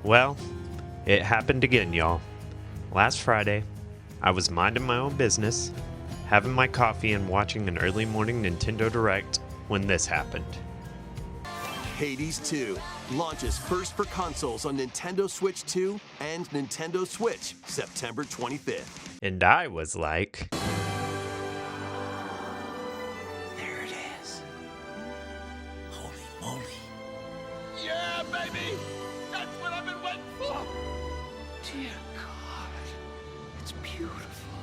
Well, it happened again, y'all. Last Friday, I was minding my own business, having my coffee and watching an early morning Nintendo Direct when this happened. Hades 2 launches first for consoles on Nintendo Switch 2 and Nintendo Switch September 25th. And I was like, There it is. Holy moly. Yeah, baby! That's what I've been waiting for! Dear God. It's beautiful.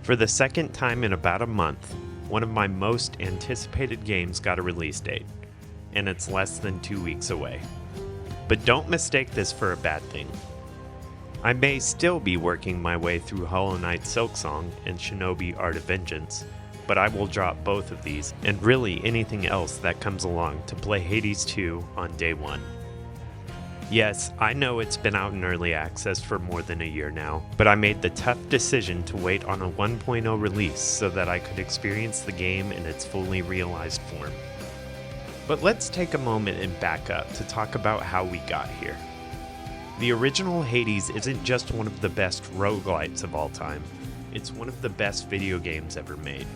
for the second time in about a month, one of my most anticipated games got a release date, and it's less than 2 weeks away. But don't mistake this for a bad thing. I may still be working my way through Hollow Knight Silksong and Shinobi Art of Vengeance, but I will drop both of these, and really anything else that comes along, to play Hades 2 on day one. Yes, I know it's been out in early access for more than a year now, but I made the tough decision to wait on a 1.0 release so that I could experience the game in its fully realized form. But let's take a moment and back up to talk about how we got here. The original Hades isn't just one of the best roguelites of all time, it's one of the best video games ever made.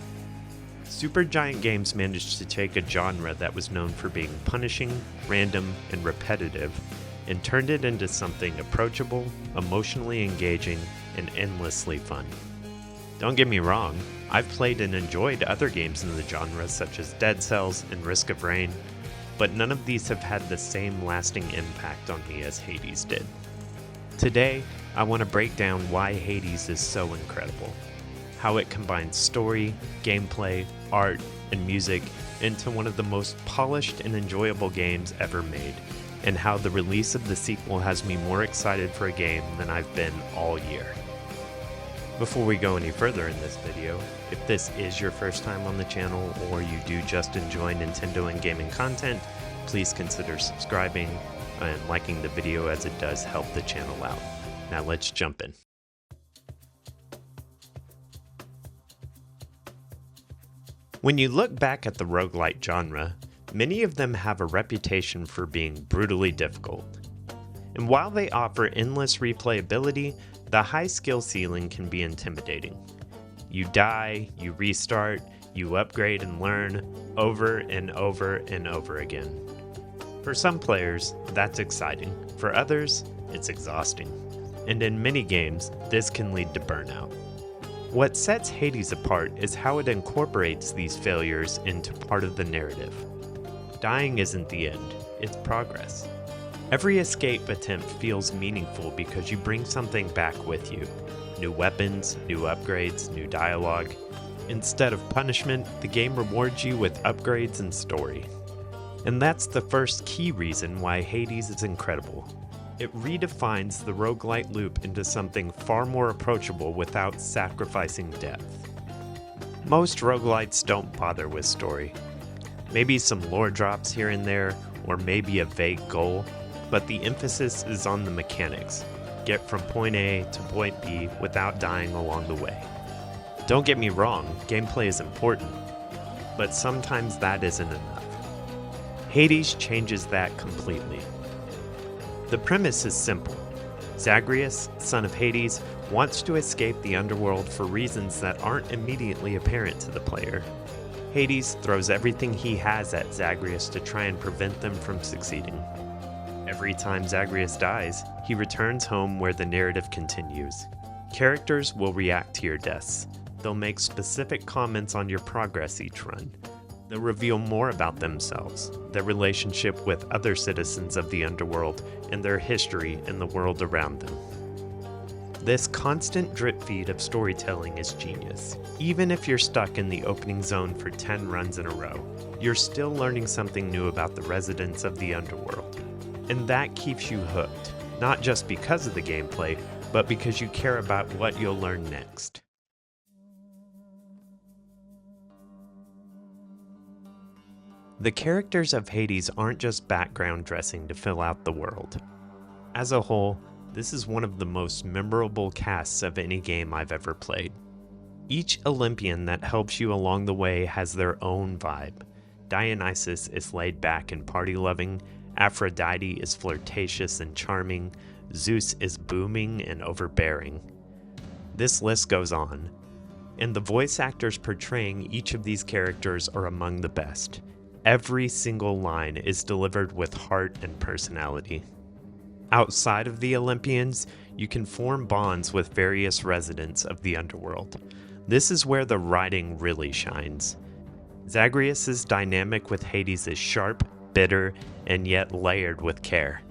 Supergiant Games managed to take a genre that was known for being punishing, random, and repetitive, and turned it into something approachable, emotionally engaging, and endlessly fun. Don't get me wrong, I've played and enjoyed other games in the genre such as Dead Cells and Risk of Rain, but none of these have had the same lasting impact on me as Hades did. Today, I want to break down why Hades is so incredible, how it combines story, gameplay, art, and music into one of the most polished and enjoyable games ever made, and how the release of the sequel has me more excited for a game than I've been all year. Before we go any further in this video, if this is your first time on the channel or you do just enjoy Nintendo and gaming content, please consider subscribing and liking the video as it does help the channel out. Now let's jump in. When you look back at the roguelite genre, many of them have a reputation for being brutally difficult. And while they offer endless replayability, the high skill ceiling can be intimidating. You die, you restart, you upgrade and learn over and over and over again. For some players, that's exciting. For others, it's exhausting. And in many games, this can lead to burnout. What sets Hades apart is how it incorporates these failures into part of the narrative. Dying isn't the end, it's progress. Every escape attempt feels meaningful because you bring something back with you. New weapons, new upgrades, new dialogue. Instead of punishment, the game rewards you with upgrades and story. And that's the first key reason why Hades is incredible. It redefines the roguelite loop into something far more approachable without sacrificing depth. Most roguelites don't bother with story. Maybe some lore drops here and there, or maybe a vague goal, but the emphasis is on the mechanics. Get from point A to point B without dying along the way. Don't get me wrong, gameplay is important, but sometimes that isn't enough. Hades changes that completely. The premise is simple. Zagreus, son of Hades, wants to escape the underworld for reasons that aren't immediately apparent to the player. Hades throws everything he has at Zagreus to try and prevent them from succeeding. Every time Zagreus dies, he returns home where the narrative continues. Characters will react to your deaths. They'll make specific comments on your progress each run. They'll reveal more about themselves, their relationship with other citizens of the underworld, and their history in the world around them. This constant drip feed of storytelling is genius. Even if you're stuck in the opening zone for 10 runs in a row, you're still learning something new about the residents of the underworld. And that keeps you hooked, not just because of the gameplay, but because you care about what you'll learn next. The characters of Hades aren't just background dressing to fill out the world. As a whole, this is one of the most memorable casts of any game I've ever played. Each Olympian that helps you along the way has their own vibe. Dionysus is laid back and party-loving, Aphrodite is flirtatious and charming, Zeus is booming and overbearing. This list goes on, and the voice actors portraying each of these characters are among the best. Every single line is delivered with heart and personality. Outside of the Olympians, you can form bonds with various residents of the underworld. This is where the writing really shines. Zagreus' dynamic with Hades is sharp, bitter, and yet layered with care.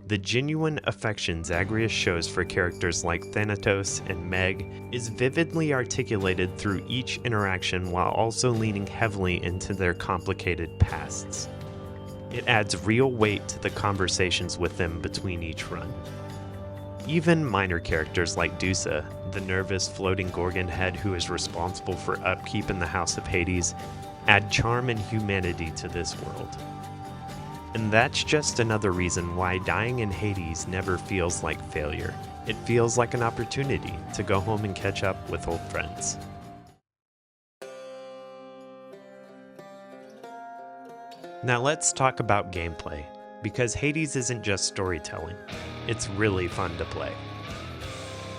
The genuine affection Zagreus shows for characters like Thanatos and Meg is vividly articulated through each interaction while also leaning heavily into their complicated pasts. It adds real weight to the conversations with them between each run. Even minor characters like Dusa, the nervous floating Gorgon head who is responsible for upkeep in the House of Hades, add charm and humanity to this world. And that's just another reason why dying in Hades never feels like failure. It feels like an opportunity to go home and catch up with old friends. Now let's talk about gameplay, because Hades isn't just storytelling, it's really fun to play.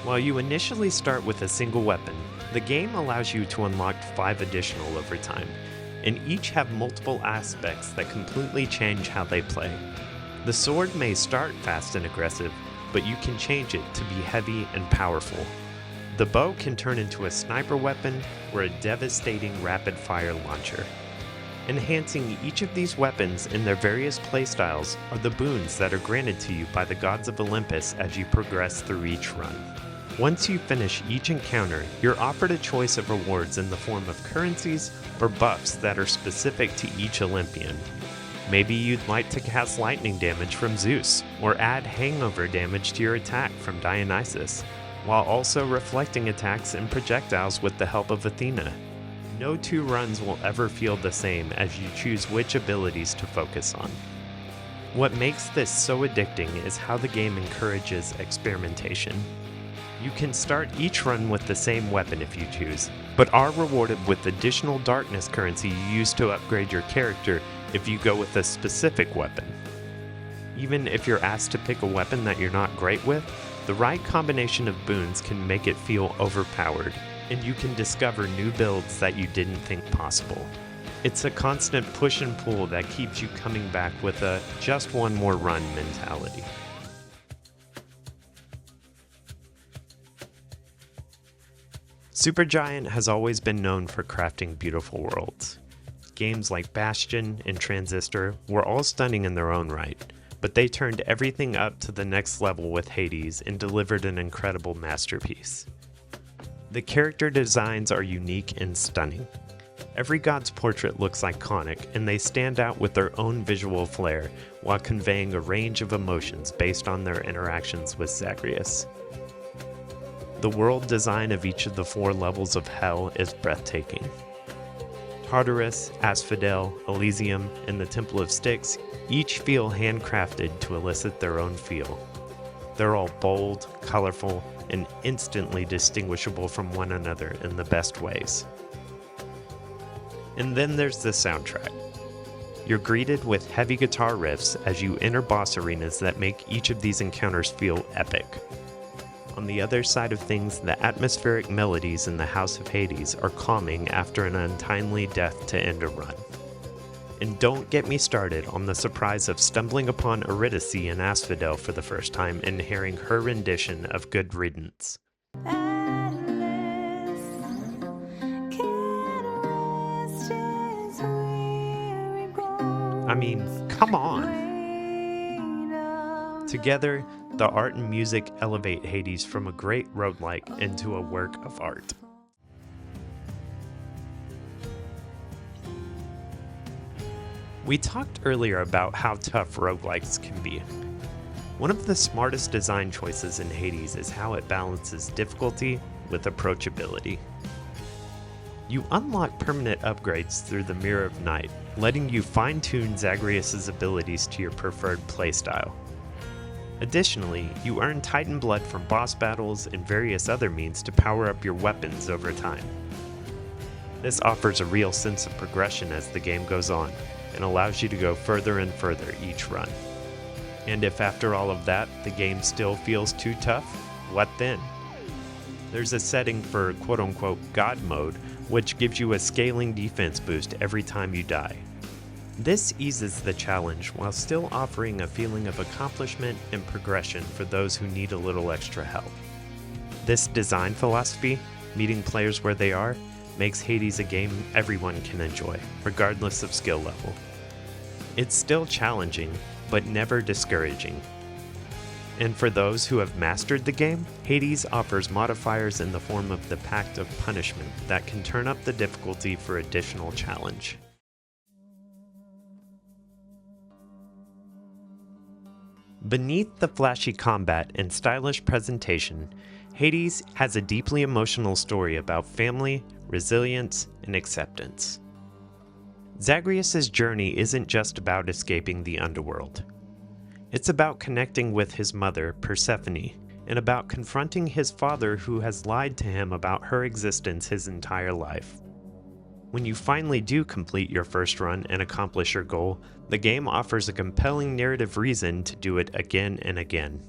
While you initially start with a single weapon, the game allows you to unlock 5 additional over time, and each have multiple aspects that completely change how they play. The sword may start fast and aggressive, but you can change it to be heavy and powerful. The bow can turn into a sniper weapon or a devastating rapid-fire launcher. Enhancing each of these weapons in their various playstyles are the boons that are granted to you by the gods of Olympus as you progress through each run. Once you finish each encounter, you're offered a choice of rewards in the form of currencies or buffs that are specific to each Olympian. Maybe you'd like to cast lightning damage from Zeus, or add hangover damage to your attack from Dionysus, while also reflecting attacks and projectiles with the help of Athena. No 2 runs will ever feel the same as you choose which abilities to focus on. What makes this so addicting is how the game encourages experimentation. You can start each run with the same weapon if you choose, but are rewarded with additional darkness currency you use to upgrade your character if you go with a specific weapon. Even if you're asked to pick a weapon that you're not great with, the right combination of boons can make it feel overpowered, and you can discover new builds that you didn't think possible. It's a constant push and pull that keeps you coming back with a just one more run mentality. Supergiant has always been known for crafting beautiful worlds. Games like Bastion and Transistor were all stunning in their own right, but they turned everything up to the next level with Hades and delivered an incredible masterpiece. The character designs are unique and stunning. Every god's portrait looks iconic, and they stand out with their own visual flair while conveying a range of emotions based on their interactions with Zagreus. The world design of each of the 4 levels of Hell is breathtaking. Tartarus, Asphodel, Elysium, and the Temple of Styx each feel handcrafted to elicit their own feel. They're all bold, colorful, and instantly distinguishable from one another in the best ways. And then there's the soundtrack. You're greeted with heavy guitar riffs as you enter boss arenas that make each of these encounters feel epic. On the other side of things, the atmospheric melodies in the House of Hades are calming after an untimely death to end a run. And don't get me started on the surprise of stumbling upon Eurydice in Asphodel for the first time and hearing her rendition of Good Riddance. I mean, come on! Together, the art and music elevate Hades from a great roguelike into a work of art. We talked earlier about how tough roguelikes can be. One of the smartest design choices in Hades is how it balances difficulty with approachability. You unlock permanent upgrades through the Mirror of Night, letting you fine-tune Zagreus' abilities to your preferred playstyle. Additionally, you earn Titan Blood from boss battles and various other means to power up your weapons over time. This offers a real sense of progression as the game goes on, and allows you to go further and further each run. And if after all of that, the game still feels too tough, what then? There's a setting for quote-unquote God mode, which gives you a scaling defense boost every time you die. This eases the challenge while still offering a feeling of accomplishment and progression for those who need a little extra help. This design philosophy, meeting players where they are, makes Hades a game everyone can enjoy, regardless of skill level. It's still challenging, but never discouraging. And for those who have mastered the game, Hades offers modifiers in the form of the Pact of Punishment that can turn up the difficulty for additional challenge. Beneath the flashy combat and stylish presentation, Hades has a deeply emotional story about family, resilience, and acceptance. Zagreus' journey isn't just about escaping the underworld. It's about connecting with his mother, Persephone, and about confronting his father who has lied to him about her existence his entire life. When you finally do complete your first run and accomplish your goal, the game offers a compelling narrative reason to do it again and again.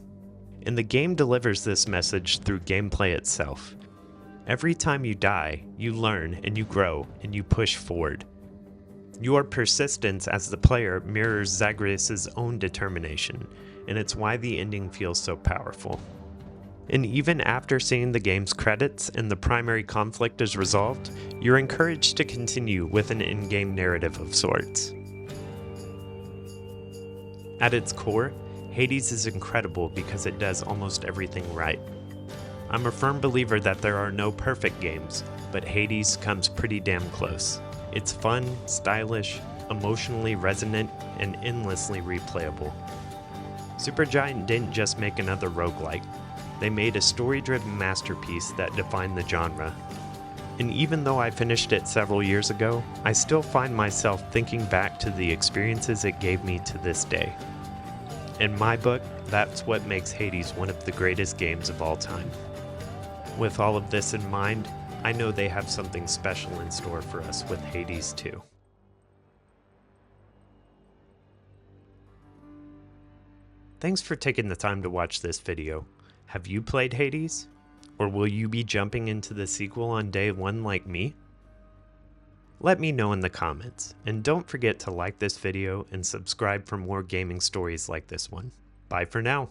And the game delivers this message through gameplay itself. Every time you die, you learn and you grow and you push forward. Your persistence as the player mirrors Zagreus' own determination, and it's why the ending feels so powerful. And even after seeing the game's credits and the primary conflict is resolved, you're encouraged to continue with an in-game narrative of sorts. At its core, Hades is incredible because it does almost everything right. I'm a firm believer that there are no perfect games, but Hades comes pretty damn close. It's fun, stylish, emotionally resonant, and endlessly replayable. Supergiant didn't just make another roguelike. They made a story-driven masterpiece that defined the genre. And even though I finished it several years ago, I still find myself thinking back to the experiences it gave me to this day. In my book, that's what makes Hades one of the greatest games of all time. With all of this in mind, I know they have something special in store for us with Hades 2. Thanks for taking the time to watch this video. Have you played Hades? Or will you be jumping into the sequel on day one like me? Let me know in the comments, and don't forget to like this video and subscribe for more gaming stories like this one. Bye for now.